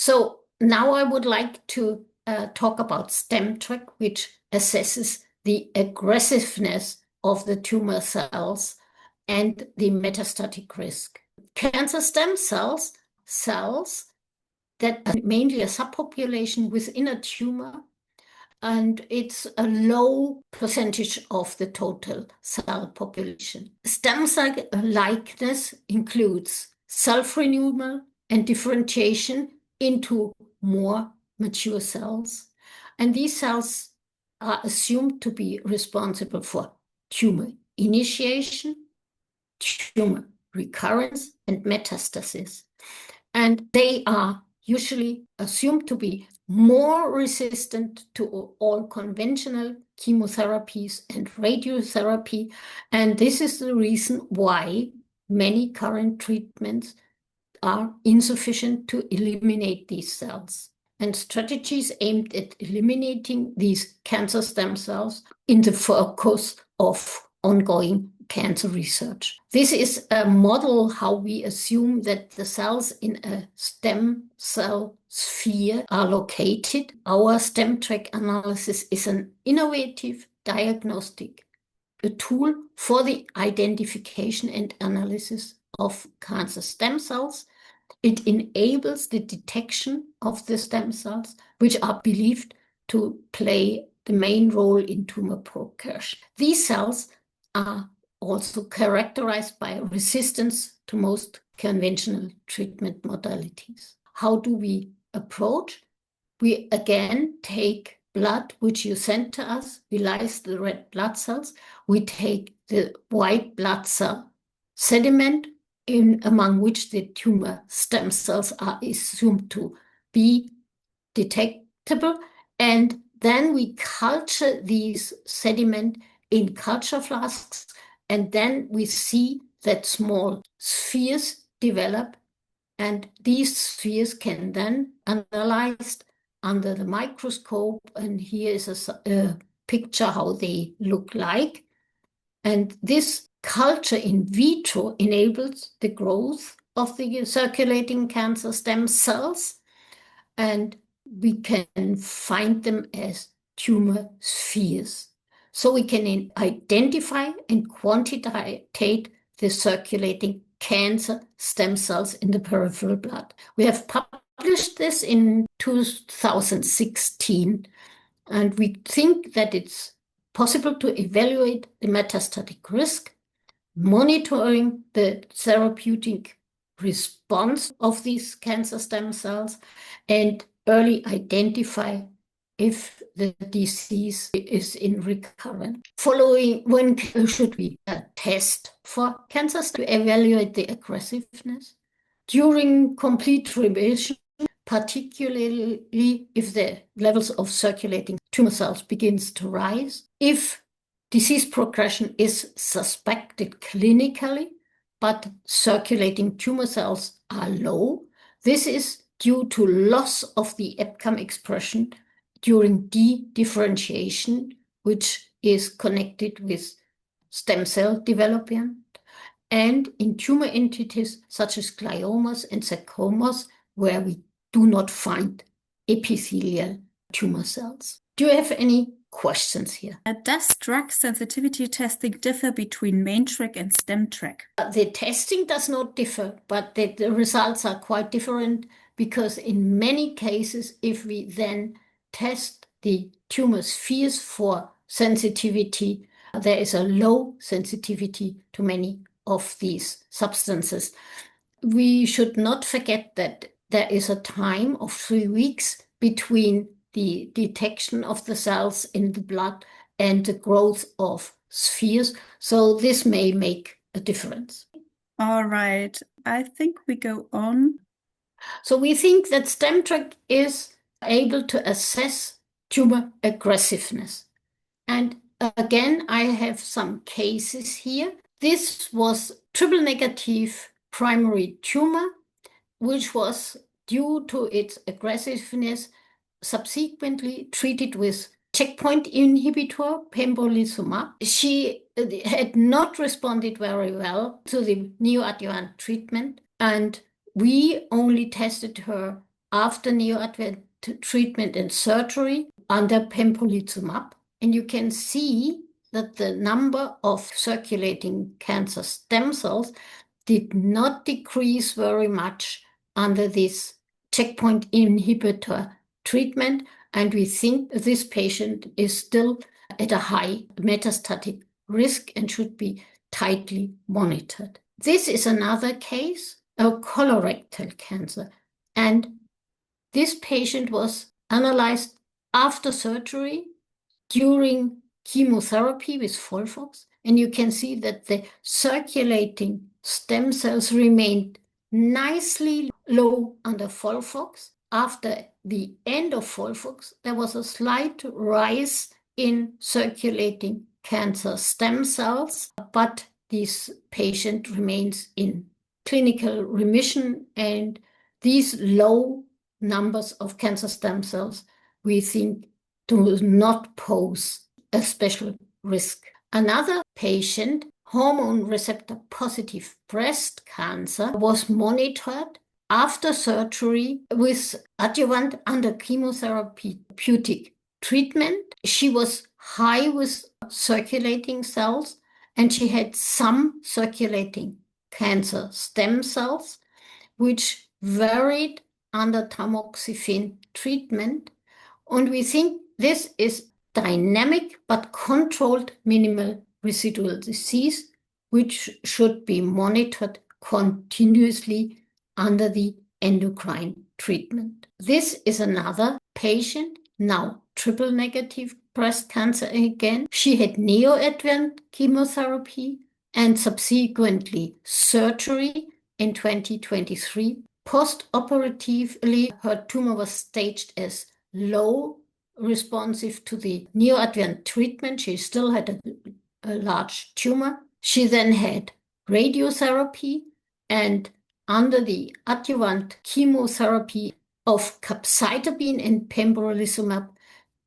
So now I would like to talk about stemtrac, which assesses the aggressiveness of the tumor cells and the metastatic risk. Cancer stem cells, cells that are mainly a subpopulation within a tumor, and it's a low percentage of the total cell population. Stem cell likeness includes self-renewal and differentiation into more mature cells. And these cells are assumed to be responsible for tumor initiation, tumor recurrence, and metastasis. And they are usually assumed to be more resistant to all conventional chemotherapies and radiotherapy. And this is the reason why many current treatments are insufficient to eliminate these cells. And strategies aimed at eliminating these cancer stem cells in the focus of ongoing cancer research. This is a model how we assume that the cells in a stem cell sphere are located. Our stemtrac analysis is an innovative diagnostic, a tool for the identification and analysis of cancer stem cells. It enables the detection of the stem cells, which are believed to play the main role in tumor progression. These cells are also characterized by resistance to most conventional treatment modalities. How do we approach? We again take blood, which you send to us. We lyse the red blood cells. We take the white blood cell sediment, among which the tumor stem cells are assumed to be detectable. And then we culture these sediment in culture flasks. And then we see that small spheres develop. And these spheres can then analyzed under the microscope. And here is a picture how they look like. And this culture in vitro enables the growth of the circulating cancer stem cells, and we can find them as tumor spheres. So we can identify and quantitate the circulating cancer stem cells in the peripheral blood. We have published this in 2016, and we think that it's possible to evaluate the metastatic risk, monitoring the therapeutic response of these cancer stem cells, and early identify if the disease is in recurrence. Following, when should we test for cancers to evaluate the aggressiveness? During complete remission, particularly if the levels of circulating tumor cells begins to rise. If disease progression is suspected clinically, but circulating tumor cells are low, this is due to loss of the EpCAM expression during de-differentiation, which is connected with stem cell development, and in tumor entities such as gliomas and sarcomas, where we do not find epithelial tumor cells. Do you have any questions here? Does drug sensitivity testing differ between maintrac and stemtrac? The testing does not differ, but the results are quite different, because in many cases, if we then test the tumor spheres for sensitivity, there is a low sensitivity to many of these substances. We should not forget that there is a time of 3 weeks between the detection of the cells in the blood and the growth of spheres. So this may make a difference. All right, I think we go on. So we think that stemtrac is able to assess tumor aggressiveness. And again, I have some cases here. This was triple negative primary tumor, which was due to its aggressiveness subsequently treated with checkpoint inhibitor pembrolizumab. She had not responded very well to the neoadjuvant treatment, and we only tested her after neoadjuvant treatment and surgery under pembrolizumab. And you can see that the number of circulating cancer stem cells did not decrease very much under this checkpoint inhibitor treatment. And we think this patient is still at a high metastatic risk and should be tightly monitored. This is another case of colorectal cancer. And this patient was analyzed after surgery during chemotherapy with FOLFOX. And you can see that the circulating stem cells remained nicely low under FOLFOX. After the end of FOLFOX, there was a slight rise in circulating cancer stem cells, but this patient remains in clinical remission, and these low numbers of cancer stem cells, we think, do not pose a special risk. Another patient, hormone receptor positive breast cancer, was monitored after surgery with adjuvant under chemotherapy therapeutic treatment. She was high with circulating cells, and she had some circulating cancer stem cells, which varied under tamoxifen treatment. And we think this is dynamic but controlled minimal residual disease, which should be monitored continuously under the endocrine treatment. This is another patient, now triple negative breast cancer again. She had neoadjuvant chemotherapy and subsequently surgery in 2023. Post-operatively, her tumor was staged as low responsive to the neoadjuvant treatment. She still had a large tumor. She then had radiotherapy, and under the adjuvant chemotherapy of capecitabine and pembrolizumab,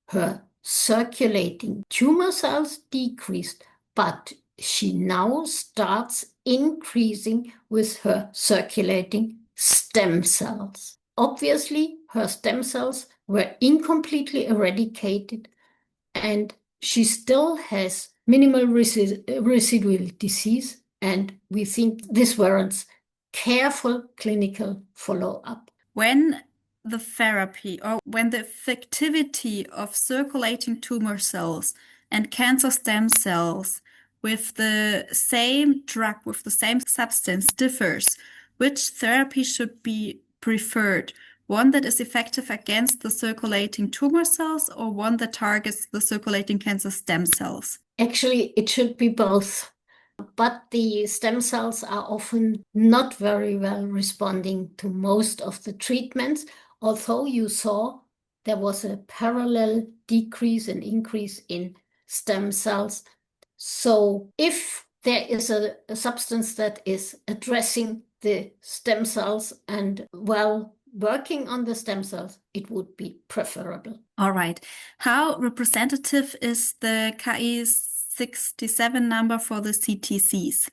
her circulating tumor cells decreased, but she now starts increasing with her circulating stem cells. Obviously, her stem cells were incompletely eradicated, and she still has minimal residual disease, and we think this warrants careful clinical follow-up. When the therapy or when the effectivity of circulating tumor cells and cancer stem cells with the same drug, with the same substance differs, which therapy should be preferred? One that is effective against the circulating tumor cells, or one that targets the circulating cancer stem cells? Actually, it should be both. But the stem cells are often not very well responding to most of the treatments, although you saw there was a parallel decrease and increase in stem cells. So if there is a substance that is addressing the stem cells and well working on the stem cells, it would be preferable. All right. How representative is the Ki-67 number for the CTCs?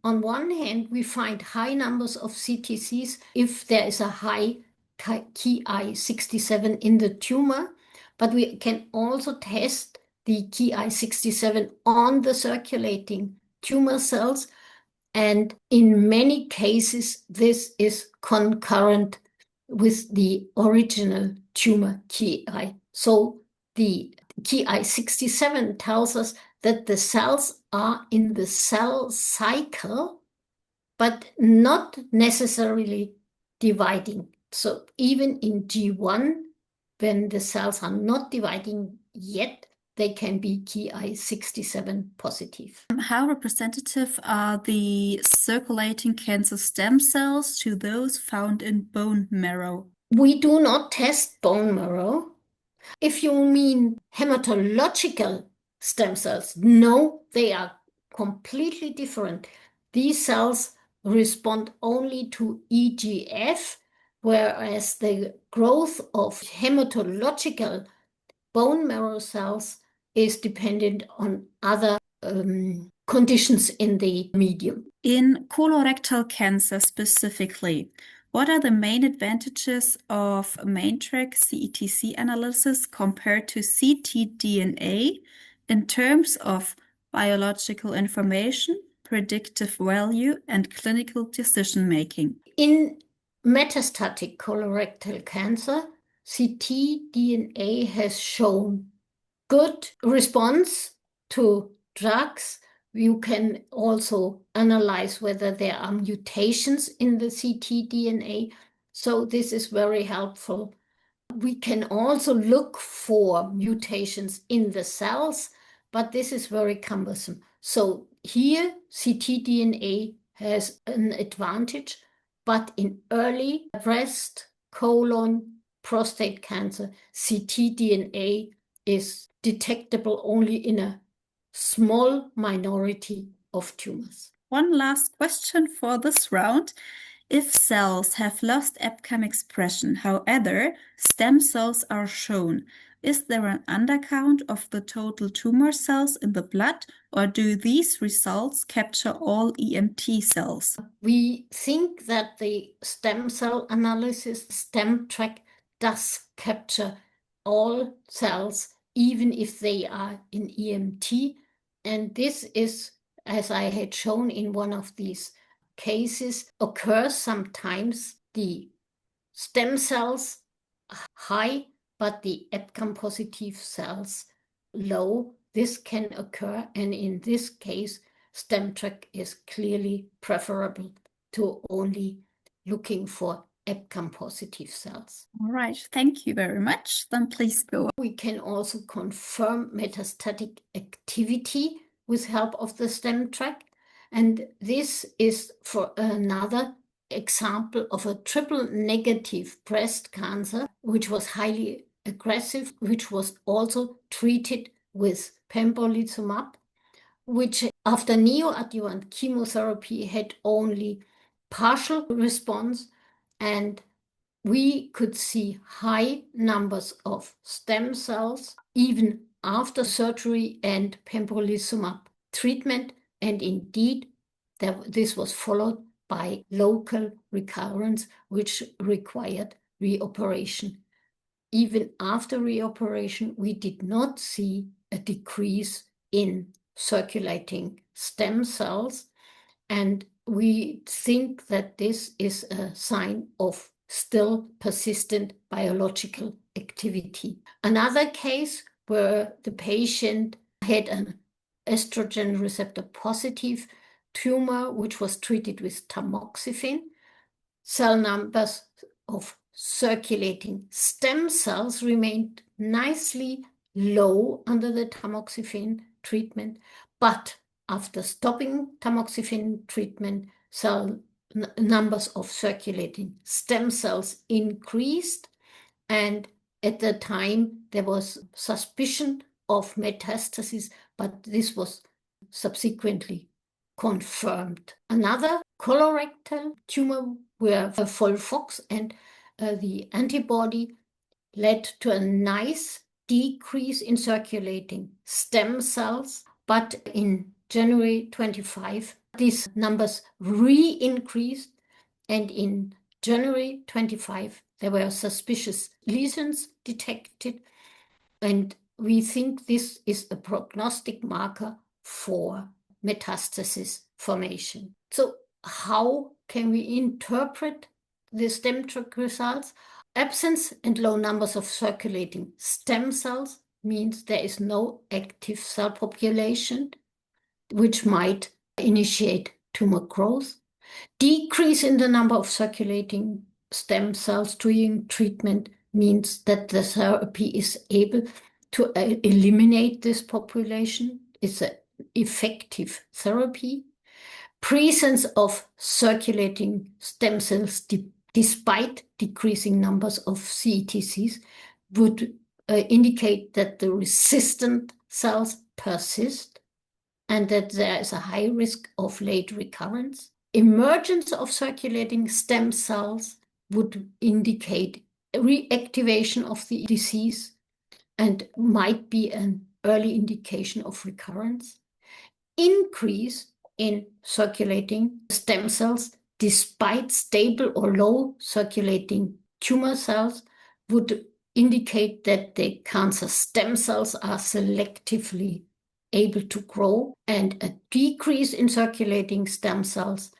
On one hand, we find high numbers of CTCs if there is a high Ki-67 in the tumor, but we can also test the Ki-67 on the circulating tumor cells, and in many cases, this is concurrent with the original tumor Ki. So the Ki-67 tells us that the cells are in the cell cycle, but not necessarily dividing. So even in G1, when the cells are not dividing yet, they can be Ki-67 positive. How representative are the circulating cancer stem cells to those found in bone marrow? We do not test bone marrow. If you mean hematological stem cells, no, they are completely different. These cells respond only to EGF, whereas the growth of hematological bone marrow cells is dependent on other conditions in the medium. In colorectal cancer specifically, What are the main advantages of maintrac CETC analysis compared to ctDNA in terms of biological information, predictive value, and clinical decision making? In metastatic colorectal cancer, ctDNA has shown good response to drugs. You can also analyze whether there are mutations in the ctDNA. So this is very helpful. We can also look for mutations in the cells, but this is very cumbersome. So here, ctDNA has an advantage, but in early breast, colon, prostate cancer, ctDNA is detectable only in a small minority of tumors. One last question for this round. If cells have lost EpCAM expression, however, stem cells are shown, is there an undercount of the total tumor cells in the blood, or do these results capture all EMT cells? We think that the stem cell analysis, stemtrac, does capture all cells, even if they are in EMT. And this is, as I had shown in one of these cases, occurs sometimes. The stem cells high, but the EpCAM positive cells low. This can occur, and in this case, stemtrac is clearly preferable to only looking for EpCAM positive cells. All right, thank you very much. Then please go on. We can also confirm metastatic activity with help of the stemtrac, and this is for another example of a triple negative breast cancer, which was highly aggressive, which was also treated with pembrolizumab, which after neoadjuvant chemotherapy had only partial response, and we could see high numbers of stem cells even after surgery and pembrolizumab treatment, and indeed this was followed by local recurrence, which required reoperation. Even after reoperation, we did not see a decrease in circulating stem cells, and we think that this is a sign of still persistent biological activity. Another case where the patient had an estrogen receptor positive tumor, which was treated with tamoxifen. Cell numbers of circulating stem cells remained nicely low under the tamoxifen treatment, but after stopping tamoxifen treatment, numbers of circulating stem cells increased, and at the time there was suspicion of metastasis, but this was subsequently confirmed. Another colorectal tumor were FOLFOX, and the antibody led to a nice decrease in circulating stem cells, but in January 25, these numbers re-increased, and in January 25, there were suspicious lesions detected, and we think this is a prognostic marker for metastasis formation. So how can we interpret the stemtrac results? Absence and low numbers of circulating stem cells means there is no active cell population, which might initiate tumor growth. Decrease in the number of circulating stem cells during treatment means that the therapy is able to eliminate this population. It's an effective therapy. Presence of circulating stem cells despite decreasing numbers of CETCs would indicate that the resistant cells persist and that there is a high risk of late recurrence. Emergence of circulating stem cells would indicate reactivation of the disease and might be an early indication of recurrence. Increase in circulating stem cells despite stable or low circulating tumor cells, would indicate that the cancer stem cells are selectively able to grow, and a decrease in circulating stem cells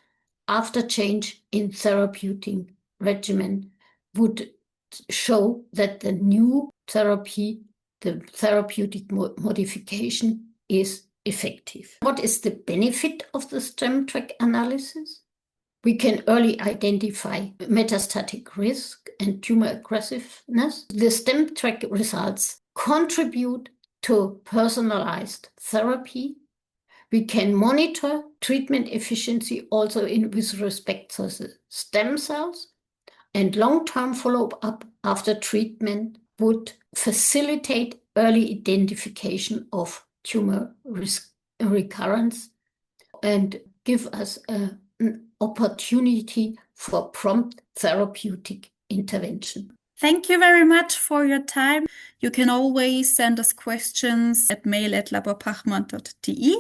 after change in therapeutic regimen would show that the new therapy, the therapeutic modification, is effective. What is the benefit of the stemtrac analysis? We can early identify metastatic risk and tumor aggressiveness. The stemtrac results contribute to personalized therapy. We can monitor treatment efficiency also with respect to the stem cells, and long-term follow-up after treatment would facilitate early identification of tumor recurrence and give us an opportunity for prompt therapeutic intervention. Thank you very much for your time. You can always send us questions at mail@laborpachmann.de.